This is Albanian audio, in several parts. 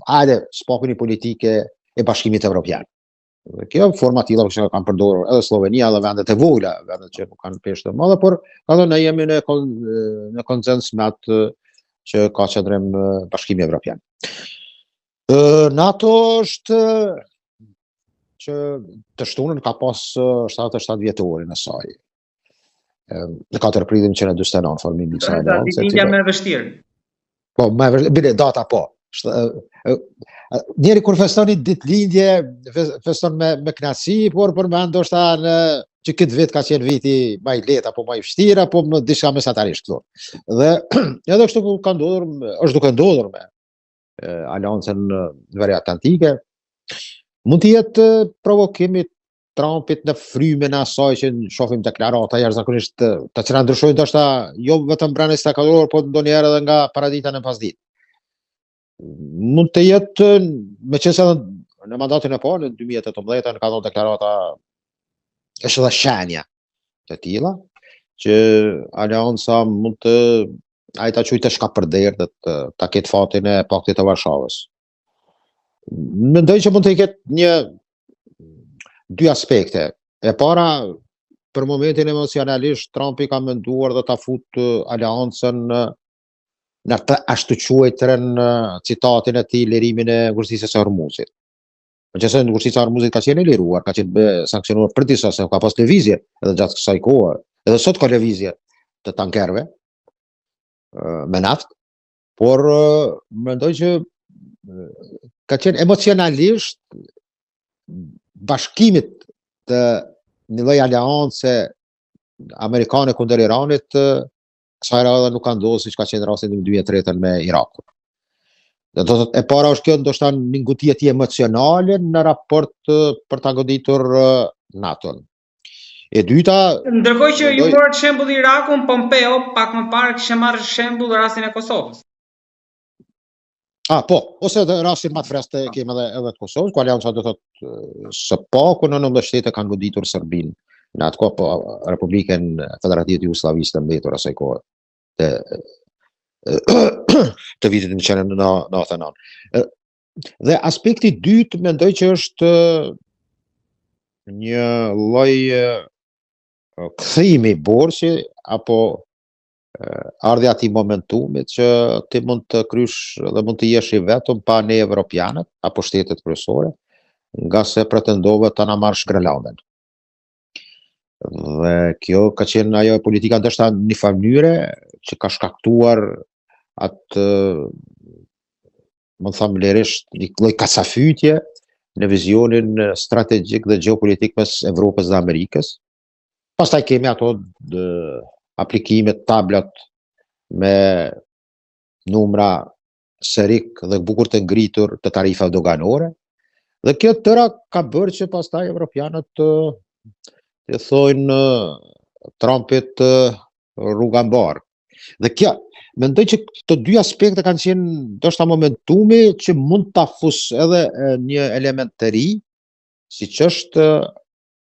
hajde, spakuni politike e Bashkimit Evropian. Kjo forma tilla që kanë përdorur edhe Slovenia dhe vendet e vogla, vendet që nuk kanë peshë të madhe, por ne jemi në konsens me atë që ka qëndrim Bashkimi Evropian. NATO është që të shtunën ka pas 77 vjetorin e saj. Në 4 prilim që në 49 formimi i saj. Ditëlindja më e vështirë. Po, më e vështirë, data po. Njeri kur feston një ditëlindje, feston me kënaqësi, por përmend ndoshta që këtë vit ka qenë viti më i lehtë apo më i vështirë apo më diçka mesatarisht këtu. Dhe edhe kështu ka ndodhur, është duke ndodhur me Aleancën Veriatlantike. Mund të jetë provokimi Trumpit në frymën e asaj që shohim deklarata jashtëzakonisht të cilat ndryshojnë ndoshta jo vetëm brenda 24 orë, por ndonjëherë edhe nga paradita në pasditë. Mund të jetë, meqense në mandatin e parë, në 2018 ka dhënë deklarata, është edhe shenja të tilla që Aleanca mund të ta çojë të shkapërder dhe ta ketë fatin e Paktit të Varshavës. Mendoj që mund të ketë dy aspekte. E para, për momentin emocionalisht, Trumpi ka menduar dhe ta fut Aleancën në të ashtu quajtërën citatin e tij lirimin e ngurësisë së Hormuzit. Meqense ngurësisja e Hormuzit ka qenë liruar, ka qenë sanksionuar për disa se ka pas lëvizje edhe gjatë kësaj kohe, edhe sot ka lëvizje të tankerëve me naftë, por mendoj që ka qenë emocionalisht bashkimit të një lloj aleance amerikane kundër Iranit, kësaj radhe nuk ka ndodhur siç ka qenë rasti në 2003 me Irakun. E para është kjo ndoshta një ngutje emocionale në raport për ta goditur NATO-n. E dyta, ndërkohë që ju morët shembull Irakun, Pompeo pak më parë kishte marrë shembull rastin e Kosovës. Po, ose rastin më të freskët kemi edhe të Kosovës, ku Aleanca do thotë së paku në 19 shtete kanë goditur Serbinë. Në atë kohë, po, Republikën Federative të Jugoslavisë të mbetur asaj kohe të vitit 1999. Dhe aspekti i dytë mendoj që është një lloj kthimi borxhi apo ardhja ati momentumit që ti mund të krysh dhe mund të jesh i vetëm pa ne evropianët apo shtetet kryesore, nga se pretendove të na marrësh Grenlandën. Dhe kjo ka qenë ajo politika ndoshta në një mënyrë që ka shkaktuar atë, më them lirisht, një lloj kasafytje në vizionin strategjik dhe gjeopolitik mes Evropës dhe Amerikës. Pastaj kemi ato aplikimet tablet me numra serik dhe bukur të ngritur të tarifave doganore. Dhe kjo tëra ka bërë që pastaj evropianët të thojnë Trumpit rruga mbar. Dhe kjo, mendoj që këto dy aspekte kanë qenë ndoshta momentumi që mund ta fus edhe një element të ri, siç është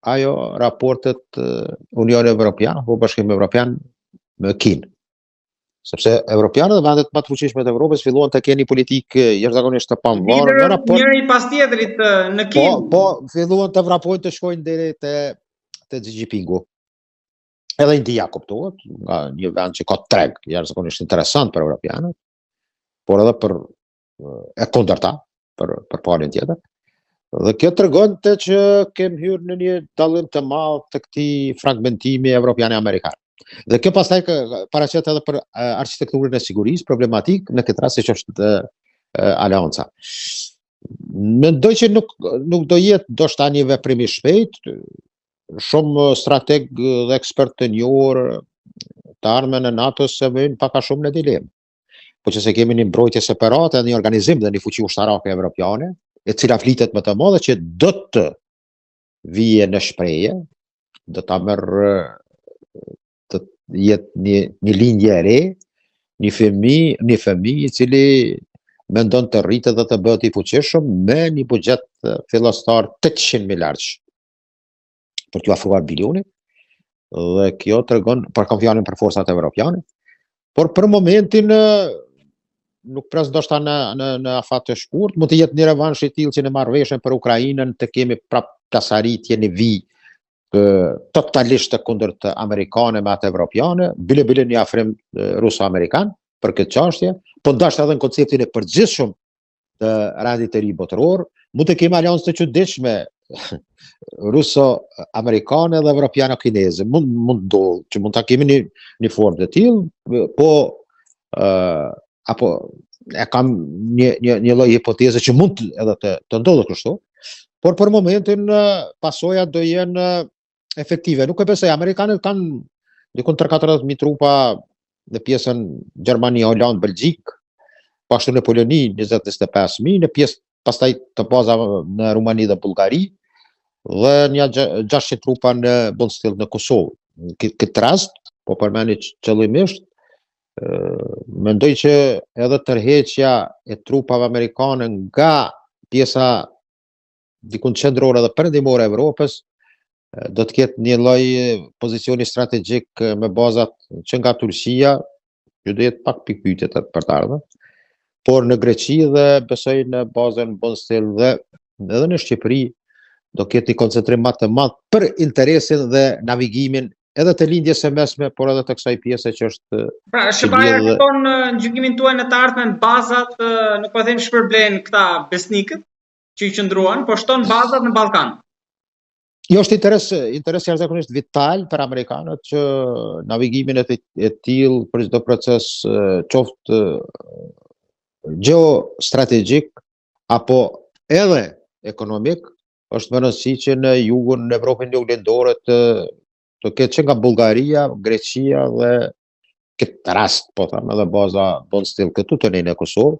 ajo raportet Unioni Evropian apo Bashkimi Evropian me Kinë. Sepse evropianët dhe vendet më të fuqishme të Evropës filluan të kenë një politikë jashtëzakonisht të pamvarur në raport njëri pas tjetrit në Kinë. Po, filluan të vrapojnë të shkojnë deri te Xi Jinpingu. Edhe India kuptohet, nga një vend që ka treg jashtëzakonisht interesant për evropianët, por edhe për e kundërta për palën tjetër. Dhe kjo tregon që kemi hyrë në një dallim të madh të këtij fragmentimi evropian-amerikan. Dhe kjo pastaj paraqet edhe për arkitekturën e sigurisë problematik në këtë rast që është Aleanca. Mendoj që nuk do jetë ndoshta një veprim i shpejtë, shumë strateg dhe ekspert të njohur të armën e NATO-s se vënë pak a shumë në dilemë. Po që se kemi një mbrojtje separate, një organizim dhe një fuqi ushtarake evropiane, e cila flitet më të madhe që do të vije në shprehje, do ta merr të jetë një lindje e re, një fëmijë i cili mendon të rritet dhe të bëhet i fuqishëm me një buxhet fillestar 800 miliardësh për t'u afruar bilionit. Dhe kjo tregon për konfianin për forcat evropiane. Por për momentin nuk pres ndoshta në afat të shkurt, mund të jetë një revansh i tillë që në marrëveshjen për Ukrainën të kemi prap plasaritje në vijë totalisht të kundërt amerikane me atë evropiane, bile një afrim ruso-amerikan për këtë çështje, po ndoshta edhe në konceptin e përgjithshëm të rendit të ri botëror, mund të kemi aleancë të çuditshme ruso-amerikane dhe evropiano-kineze, mund ndodh që mund ta kemi një formë të tillë, po apo e kam një lloj hipoteze që mund edhe të ndodhë kështu, por për momentin pasojat do jenë efektive. Nuk e besoj, amerikanët kanë dikun 3-4.000 trupa në pjesën Gjermani, Holand, Belgjik, pashtu në Poloni 20-25.000, në pjesë pastaj të baza në Rumani dhe Bullgari, dhe një 600 trupa në Bonstill në Kosovë. Në këtë rast, po përmeni qëllimisht, mendoj që edhe tërheqja e trupave amerikane nga pjesa dikun qendrore dhe perëndimore e Evropës do të ketë një lloj pozicioni strategjik me bazat që nga Turqia, që do jetë pak pikpyetje për të ardhmen, por në Greqi dhe besoj në bazën Bonstill dhe edhe në Shqipëri do ketë një koncentrim më të madh për interesin dhe navigimin edhe të lindjes së mesme, por edhe të kësaj pjese që është... Pra, Shqipëria këton në gjykimin tuaj në të ardhmen bazat, nuk po them shpërblen këta besnikët që i qëndruan, po shton bazat në Ballkan. Jo, është interes jashtëzakonisht vital për amerikanët që navigimin e tillë për çdo proces qoftë geostrategjik apo edhe ekonomik, është më rëndësi që në jugun në Evropën Juglindore të ketë që nga Bullgaria, Greqia dhe këtë rast, po thamë, edhe baza Bonstill këtu të nejnë e Kosovë.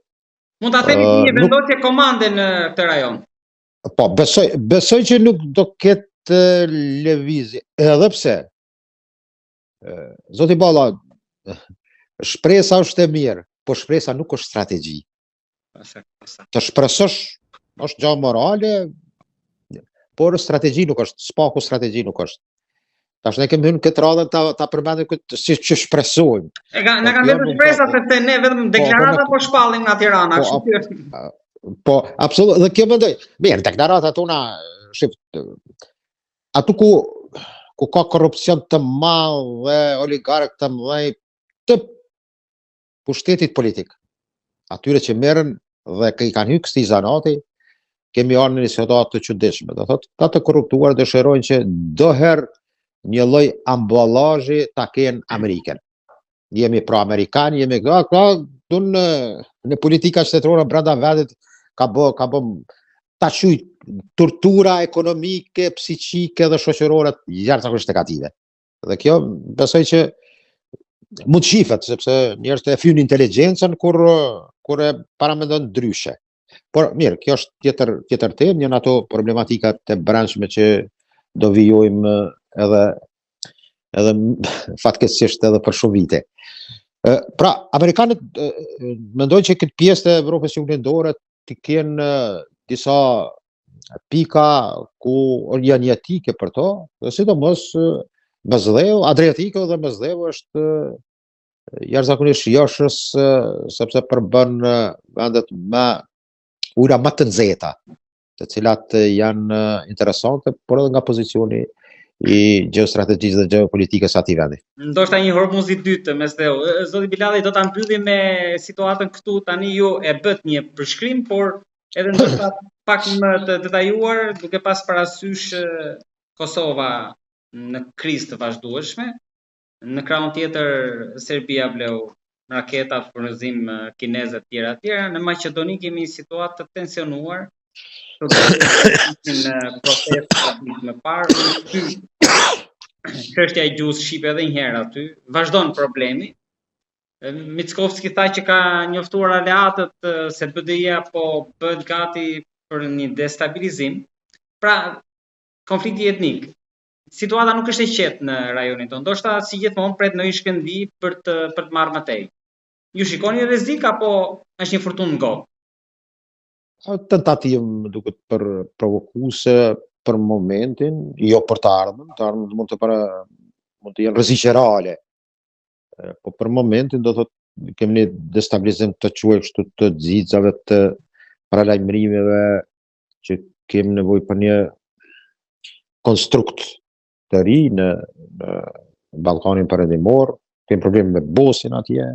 Mund ta themi një vendosje komande në këtë rajon. Po, besoj që nuk do ketë lëvizje, edhe pse zoti Balla, shpresa është e mirë, po shpresa nuk është strategji. Të shpresosh është gjë morale, por strategji nuk është, spaku strategji nuk është. Tash ne kemi hyrë në këtë radhë ta përmendim këtë si që shpresojmë. Na kanë dhënë shpresa sepse ne vetëm deklarata po shpallim nga Tirana, Po, absolutisht, dhe kjo mendoj. Mirë, deklaratat tona atu ku ka korrupsion të madh dhe oligark të mëdhenj të pushtetit politik. Atyre që merren dhe i kanë hyrë këtij zanati, kemi ardhur në një situatë të çuditshme. Do thotë, ata të korruptuar dëshirojnë që doherë një lloj amballazhi ta kenë Amerikën. Jemi pro-amerikan, jemi në politika shtetërore brenda vendit ka bë ta quaj tortura ekonomike, psiqike dhe shoqërore jashtëzakonisht negative. Dhe kjo besoj që mund shifet, sepse njerëzit e fyjnë inteligjencën kur e paramendon ndryshe. Por mirë, kjo është tjetër temë, janë ato problematikat të brendshme që do vijojmë edhe fatkeqësisht edhe për shumë vite. Pra, amerikanët mendojnë që këtë pjesë të Evropës Juglindore të kenë disa pika ku janë jetike për to, dhe sidomos Mesdheu, Adriatiku dhe Mesdheu është jashtëzakonisht joshës, sepse përbën vendet me ujëra më të nxehta, të cilat janë interesante, por edhe nga pozicioni i geostrategjisë dhe geopolitikës atij vendi. Ndoshta një Hormuz i dytë Mesdheu. Zoti Bilali, do ta mbyllim me situatën këtu. Tani ju e bët një përshkrim, por edhe ndoshta pak më të detajuar, duke pas parasysh Kosova në krizë të vazhdueshme. Në krahun tjetër Serbia vleu raketa furnizim kineze të tjera. Në Maqedoni kemi situatë të tensionuar. Në protestë më parë, çështja e gjuhës shqipe edhe një herë aty, vazhdon problemi. Mickovski tha që ka njoftuar aleatët se BDI-a po bëhet gati për një destabilizim. Pra, konflikti etnik. Situata nuk është e qetë në rajonin tonë. Ndoshta si gjithmonë pret në një shkëndij për të marrë më tej. Ju shikoni rrezik apo është një furtunë në gokë? Tentativë më duket për provokuese për momentin, jo për të ardhmen mund të jenë rreziqe reale. Po për momentin do thotë kemi një destabilizim të quaj kështu të xixave, të paralajmërimeve, që kemi nevojë për një konstrukt të ri në Ballkanin Perëndimor, kemi probleme me Bosnjën atje.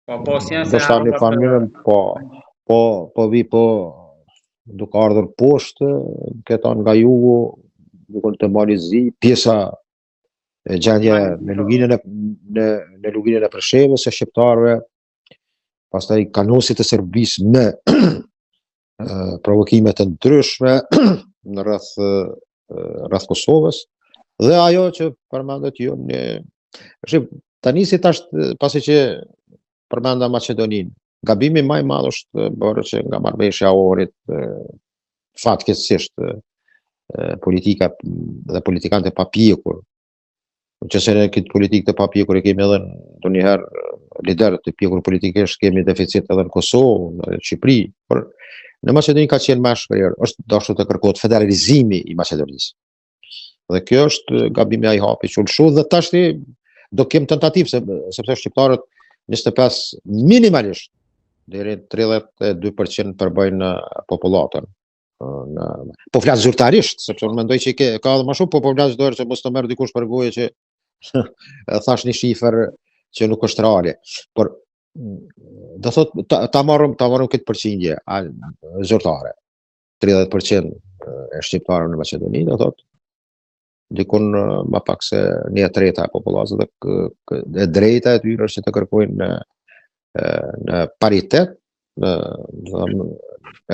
Po Bosnja se Ndoshta një familjen, po duke ardhur poshtë, këta nga jugu, duke të Malizi, pjesa e gjendje në luginën e Preshevës së shqiptarëve, pastaj kanosit të Serbisë me provokime të ndryshme në rreth Kosovës, dhe ajo që përmendet ju tani si tash, pasi që përmenda Maqedoninë, gabimi më i madh është bërë që nga marrëveshja e Ohrit, fatkeqësisht politika dhe politikanët e papjekur, që se në këtë politikë të papjekur e kemi edhe ndonjëherë liderët të pjekur politikisht, kemi deficit edhe në Kosovë, në Shqipëri, por në Maqedoni ka qenë më shpërjer, është dashur të kërkohet federalizimi i Maqedonisë. Dhe kjo është gabimi ai hapi që ulshu, dhe tash do kem tentativë, sepse shqiptarët 25 minimalisht deri 32% përbëjnë popullatën. Po flas zyrtarisht, sepse unë mendoj që ka edhe më shumë, po flas dorë që mos të merr dikush për goje që thash një shifër që nuk është reale. Por do thot ta marrëm këtë përqindje zyrtare. 30% e shqiptarëve në Maqedoni, do thot dikun më pak se 1/3 e popullatës, dhe e drejta e tyre është që të kërkojnë në paritet, në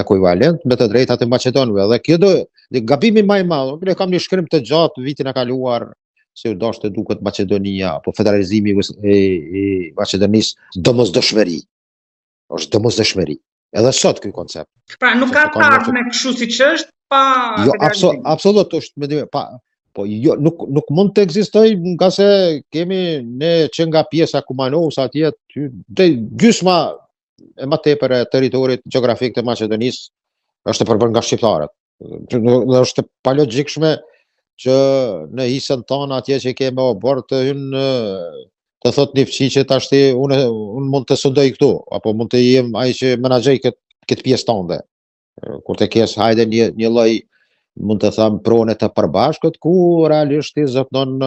ekuivalent me të drejtat e maqedonëve. Dhe kjo do gabimi më i madh. Ne kam një shkrim të gjatë vitin e kaluar se u dashte duket Maqedonia apo federalizimi i Maqedonisë domosdoshmëri. Është domosdoshmëri. Edhe sot ky koncept. Pra nuk ka të me kështu siç është pa federalizim. Jo, absolutisht, po jo, nuk mund të ekzistojë, nga se kemi ne që nga pjesa Kumanovës atje, gjysma e më tepër e territorit gjeografik të Maqedonisë është përbërë nga shqiptarët. Dhe është pa logjikshme që në hisën tonë atje që kemi obor të hynë të thot një fqi që tash unë mund të sundoj këtu, apo mund të jem ai që menaxhoj këtë pjesë tonë. Kur të kesh hajde një lloj, mund të them, prone të përbashkët, ku realisht i zotnon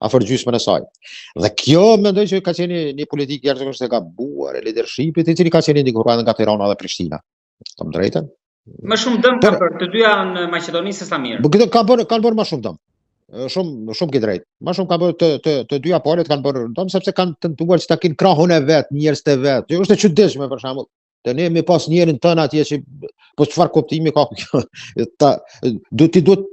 afër gjysmën e saj. Dhe kjo mendoj që ka qenë një politikë jashtëzakonisht e gabuar e leadershipit, i cili ka qenë ndikuar nga Tirana dhe Prishtina. Të drejtën. Më shumë dëm ka bërë të dyja në Maqedoni se sa mirë. Kanë bërë më shumë dëm. Shumë ke drejt. Më shumë kanë bërë të dyja palët kanë bërë dëm, sepse kanë tentuar që ta kenë krahun e vet, njerëz të vet. Jo, është e çuditshme për shembull. Të ne mi pas njerin tën atje që po çfarë kuptimi ka kjo? Duhet